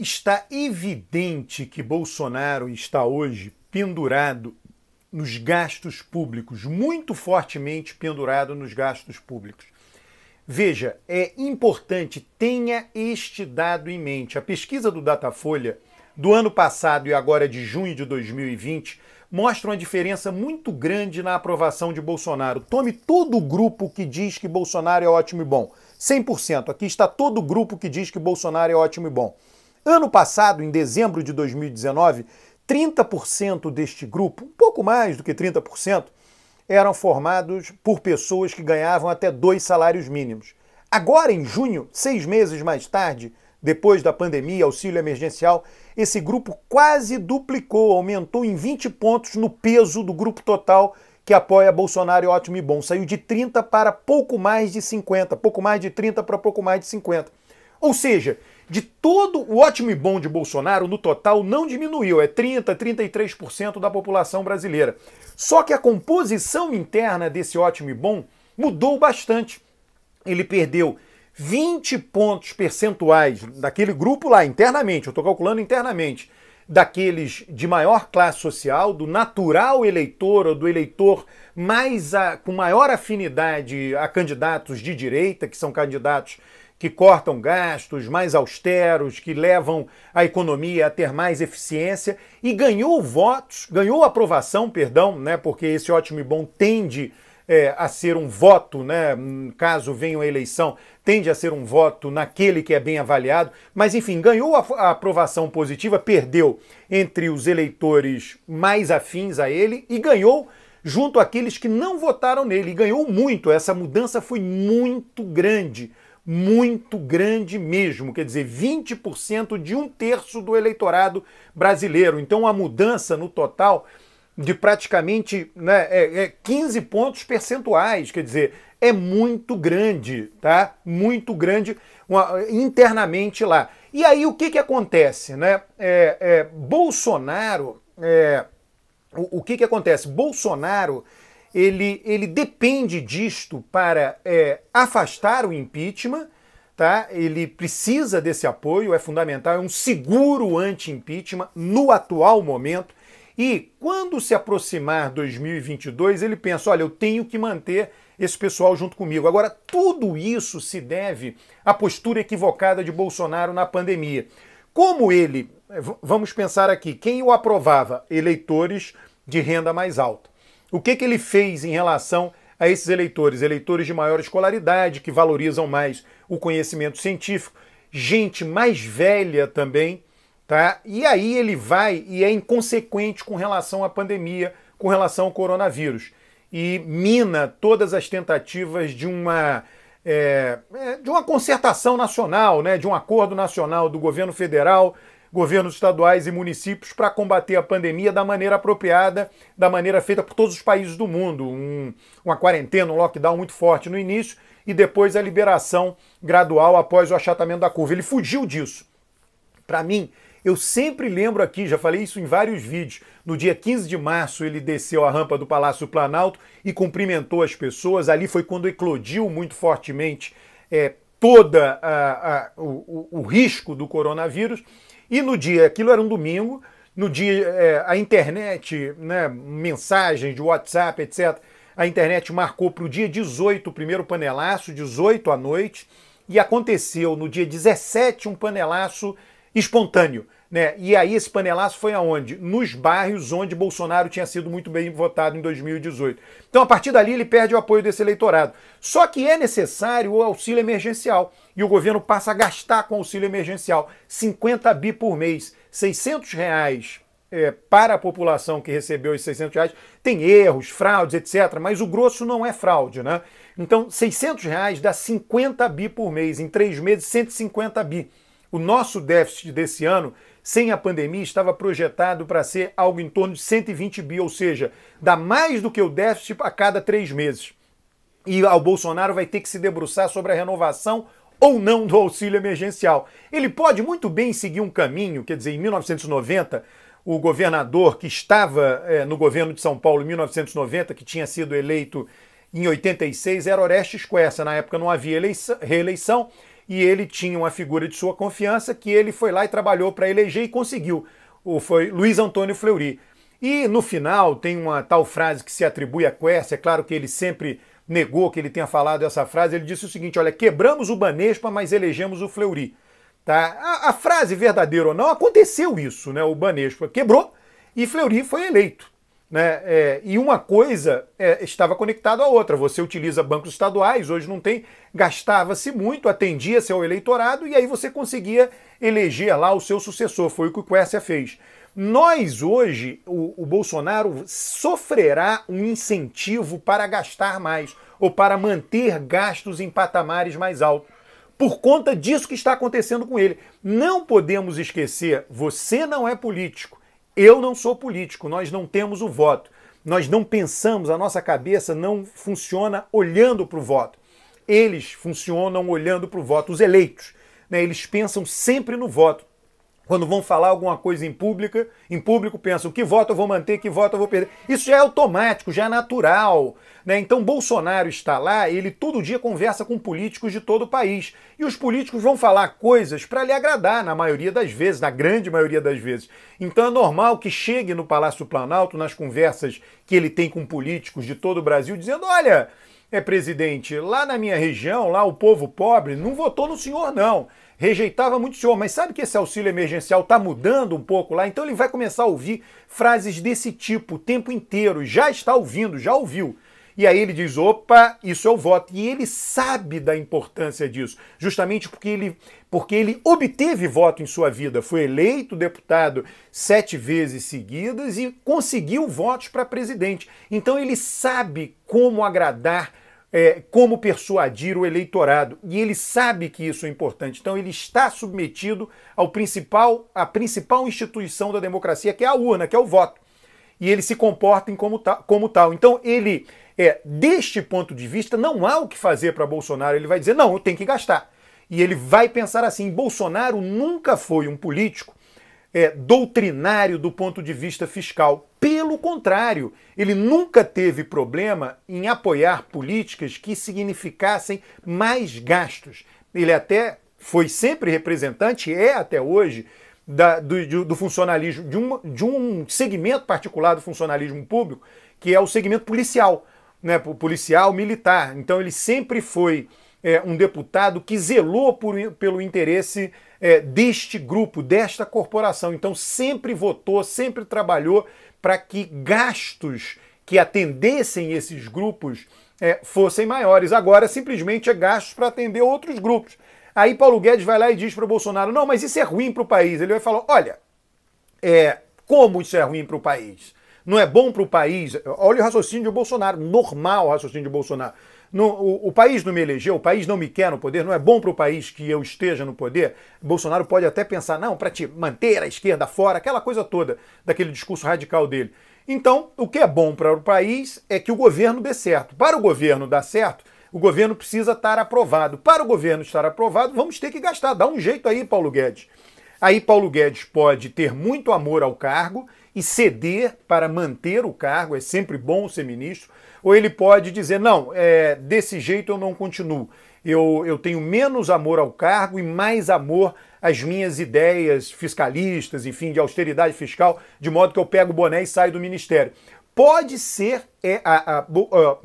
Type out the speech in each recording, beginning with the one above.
Está evidente que Bolsonaro está hoje pendurado nos gastos públicos, muito fortemente pendurado nos gastos públicos. Veja, é importante, tenha este dado em mente. A pesquisa do Datafolha do ano passado e agora de junho de 2020 mostra uma diferença muito grande na aprovação de Bolsonaro. Tome todo o grupo que diz que Bolsonaro é ótimo e bom. 100%. Aqui está todo o grupo que diz que Bolsonaro é ótimo e bom. Ano passado, em dezembro de 2019, 30% deste grupo, um pouco mais do que 30%, eram formados por pessoas que ganhavam até 2 salários mínimos. Agora, em junho, 6 meses mais tarde, depois da pandemia, auxílio emergencial, esse grupo quase duplicou, aumentou em 20 pontos no peso do grupo total que apoia Bolsonaro é ótimo e bom. Saiu de 30 para pouco mais de 50, pouco mais de 30 para pouco mais de 50. Ou seja, de todo o ótimo e bom de Bolsonaro, no total, não diminuiu, é 30%, 33% da população brasileira. Só que a composição interna desse ótimo e bom mudou bastante. Ele perdeu 20 pontos percentuais daquele grupo lá, internamente, eu estou calculando internamente, daqueles de maior classe social, do natural eleitor ou do eleitor com maior afinidade a candidatos de direita, que são candidatos que cortam gastos, mais austeros, que levam a economia a ter mais eficiência, e ganhou votos, ganhou aprovação, perdão, né, porque esse ótimo e bom tende a ser um voto, né, caso venha a eleição, tende a ser um voto naquele que é bem avaliado, mas enfim, ganhou a aprovação positiva, perdeu entre os eleitores mais afins a ele e ganhou junto àqueles que não votaram nele, e ganhou muito. Essa mudança foi muito grande mesmo, quer dizer, 20% de 1/3 do eleitorado brasileiro. Então a mudança no total de praticamente 15 pontos percentuais, quer dizer, é muito grande, tá? Muito grande internamente lá. E aí o que acontece, né? Bolsonaro, o que acontece? Bolsonaro, ele depende disto para afastar o impeachment, tá? Ele precisa desse apoio, é fundamental, é um seguro anti-impeachment no atual momento. E quando se aproximar 2022, ele pensa, olha, eu tenho que manter esse pessoal junto comigo. Agora, tudo isso se deve à postura equivocada de Bolsonaro na pandemia. Como ele, vamos pensar aqui, quem o aprovava? Eleitores de renda mais alta. O que ele fez em relação a esses eleitores? Eleitores de maior escolaridade, que valorizam mais o conhecimento científico, gente mais velha também, tá? E aí ele vai e é inconsequente com relação à pandemia, com relação ao coronavírus, e mina todas as tentativas de uma concertação nacional, né? De um acordo nacional do governo federal, governos estaduais e municípios para combater a pandemia da maneira apropriada, da maneira feita por todos os países do mundo. Uma quarentena, um lockdown muito forte no início e depois a liberação gradual após o achatamento da curva. Ele fugiu disso. Para mim, eu sempre lembro aqui, já falei isso em vários vídeos, no dia 15 de março ele desceu a rampa do Palácio do Planalto e cumprimentou as pessoas. Ali foi quando eclodiu muito fortemente o risco do coronavírus. E no dia, aquilo era um domingo, no dia a internet, né, mensagens de WhatsApp, etc., a internet marcou para o dia 18 o primeiro panelaço, 18 à noite, e aconteceu no dia 17 um panelaço espontâneo, né? E aí esse panelaço foi aonde? Nos bairros onde Bolsonaro tinha sido muito bem votado em 2018. Então a partir dali ele perde o apoio desse eleitorado. Só que é necessário o auxílio emergencial e o governo passa a gastar com o auxílio emergencial 50 bi por mês, R$600 para a população que recebeu esses R$600. Tem erros, fraudes, etc., mas o grosso não é fraude, né? Então R$600 dá 50 bi por mês, em 3 meses 150 bi. O nosso déficit desse ano, sem a pandemia, estava projetado para ser algo em torno de 120 bi, ou seja, dá mais do que o déficit a cada 3 meses. E o Bolsonaro vai ter que se debruçar sobre a renovação ou não do auxílio emergencial. Ele pode muito bem seguir um caminho, quer dizer, em 1990, o governador que estava no governo de São Paulo em 1990, que tinha sido eleito em 86, era Orestes Quercia. Na época não havia reeleição, e ele tinha uma figura de sua confiança que ele foi lá e trabalhou para eleger e conseguiu. Foi Luiz Antônio Fleury. E no final tem uma tal frase que se atribui a Quércia, é claro que ele sempre negou que ele tenha falado essa frase, ele disse o seguinte, olha, quebramos o Banespa, mas elegemos o Fleury. Tá? A frase, verdadeira ou não, aconteceu isso, né? O Banespa quebrou e Fleury foi eleito. Né? E uma coisa estava conectada à outra. Você utiliza bancos estaduais, hoje não tem, gastava-se muito, atendia-se ao eleitorado e aí você conseguia eleger lá o seu sucessor. Foi o que o Quércia fez. Nós hoje, o Bolsonaro sofrerá um incentivo para gastar mais ou para manter gastos em patamares mais altos. Por conta disso que está acontecendo com ele. Não podemos esquecer, você não é político. Eu não sou político, nós não temos o voto. Nós não pensamos, a nossa cabeça não funciona olhando para o voto. Eles funcionam olhando para o voto, os eleitos. Né? Eles pensam sempre no voto. Quando vão falar alguma coisa em público pensam que voto eu vou manter, que voto eu vou perder. Isso já é automático, já é natural. Né? Então Bolsonaro está lá, ele todo dia conversa com políticos de todo o país. E os políticos vão falar coisas para lhe agradar, na maioria das vezes, na grande maioria das vezes. Então é normal que chegue no Palácio do Planalto, nas conversas que ele tem com políticos de todo o Brasil, dizendo, olha, presidente, lá na minha região, lá o povo pobre não votou no senhor não. Rejeitava muito o senhor, mas sabe que esse auxílio emergencial está mudando um pouco lá? Então ele vai começar a ouvir frases desse tipo o tempo inteiro, já está ouvindo, já ouviu. E aí ele diz, opa, isso é o voto. E ele sabe da importância disso, justamente porque ele obteve voto em sua vida, foi eleito deputado 7 vezes seguidas e conseguiu votos para presidente. Então ele sabe como agradar, como persuadir o eleitorado. E ele sabe que isso é importante. Então ele está submetido à principal instituição da democracia, que é a urna, que é o voto. E ele se comporta como tal. Então ele, deste ponto de vista, não há o que fazer para Bolsonaro. Ele vai dizer, não, eu tenho que gastar. E ele vai pensar assim, Bolsonaro nunca foi um político doutrinário do ponto de vista fiscal. Pelo contrário, ele nunca teve problema em apoiar políticas que significassem mais gastos. Ele até foi sempre representante, até hoje, do funcionalismo, de um segmento particular do funcionalismo público, que é o segmento policial, né? Policial militar. Então ele sempre foi um deputado que zelou pelo interesse deste grupo, desta corporação. Então sempre votou, sempre trabalhou para que gastos que atendessem esses grupos fossem maiores. Agora simplesmente é gastos para atender outros grupos. Aí Paulo Guedes vai lá e diz para o Bolsonaro, não, mas isso é ruim para o país. Ele vai falar, olha, como isso é ruim para o país? Não é bom para o país? Olha o raciocínio de Bolsonaro, normal o raciocínio de Bolsonaro. O país não me elegeu, o país não me quer no poder, não é bom para o país que eu esteja no poder? Bolsonaro pode até pensar, não, para te manter a esquerda fora, aquela coisa toda, daquele discurso radical dele. Então, o que é bom para o país é que o governo dê certo. Para o governo dar certo, o governo precisa estar aprovado. Para o governo estar aprovado, vamos ter que gastar. Dá um jeito aí, Paulo Guedes. Aí Paulo Guedes pode ter muito amor ao cargo e ceder para manter o cargo, é sempre bom ser ministro, ou ele pode dizer, não, desse jeito eu não continuo. Eu tenho menos amor ao cargo e mais amor às minhas ideias fiscalistas, enfim, de austeridade fiscal, de modo que eu pego o boné e saio do ministério. Pode ser,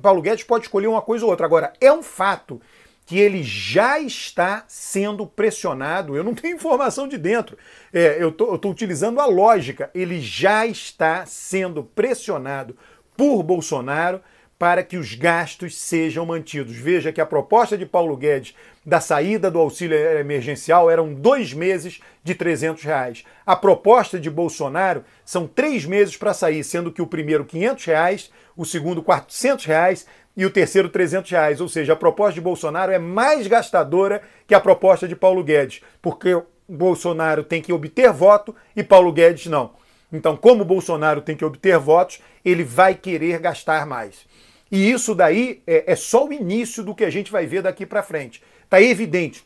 Paulo Guedes pode escolher uma coisa ou outra. Agora, é um fato que ele já está sendo pressionado, eu não tenho informação de dentro, eu estou utilizando a lógica, ele já está sendo pressionado por Bolsonaro para que os gastos sejam mantidos. Veja que a proposta de Paulo Guedes da saída do auxílio emergencial eram 2 meses de R$300. A proposta de Bolsonaro são 3 meses para sair, sendo que o primeiro R$500, o segundo R$400 e o terceiro R$300. Ou seja, a proposta de Bolsonaro é mais gastadora que a proposta de Paulo Guedes, porque o Bolsonaro tem que obter voto e Paulo Guedes não. Então, como o Bolsonaro tem que obter votos, ele vai querer gastar mais. E isso daí é só o início do que a gente vai ver daqui para frente. Está evidente,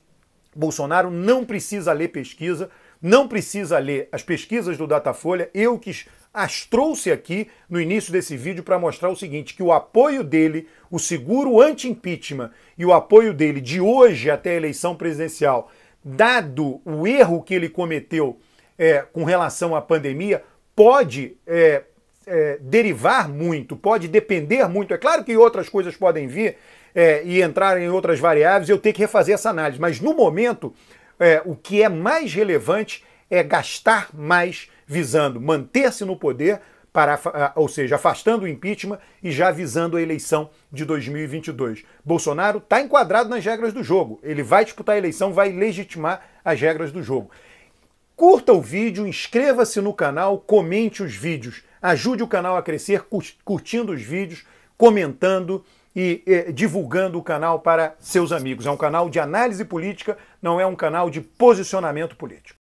Bolsonaro não precisa ler pesquisa, não precisa ler as pesquisas do Datafolha. Eu que as trouxe aqui no início desse vídeo para mostrar o seguinte, que o apoio dele, o seguro anti-impeachment e o apoio dele de hoje até a eleição presidencial, dado o erro que ele cometeu com relação à pandemia, pode derivar muito, pode depender muito. É claro que outras coisas podem vir e entrar em outras variáveis, eu tenho que refazer essa análise, mas no momento o que é mais relevante é gastar mais visando manter-se no poder, ou seja, afastando o impeachment e já visando a eleição de 2022. Bolsonaro está enquadrado nas regras do jogo. Ele vai disputar a eleição, vai legitimar as regras do jogo. Curta o vídeo, inscreva-se no canal, comente os vídeos. Ajude o canal a crescer curtindo os vídeos, comentando e divulgando o canal para seus amigos. É um canal de análise política, não é um canal de posicionamento político.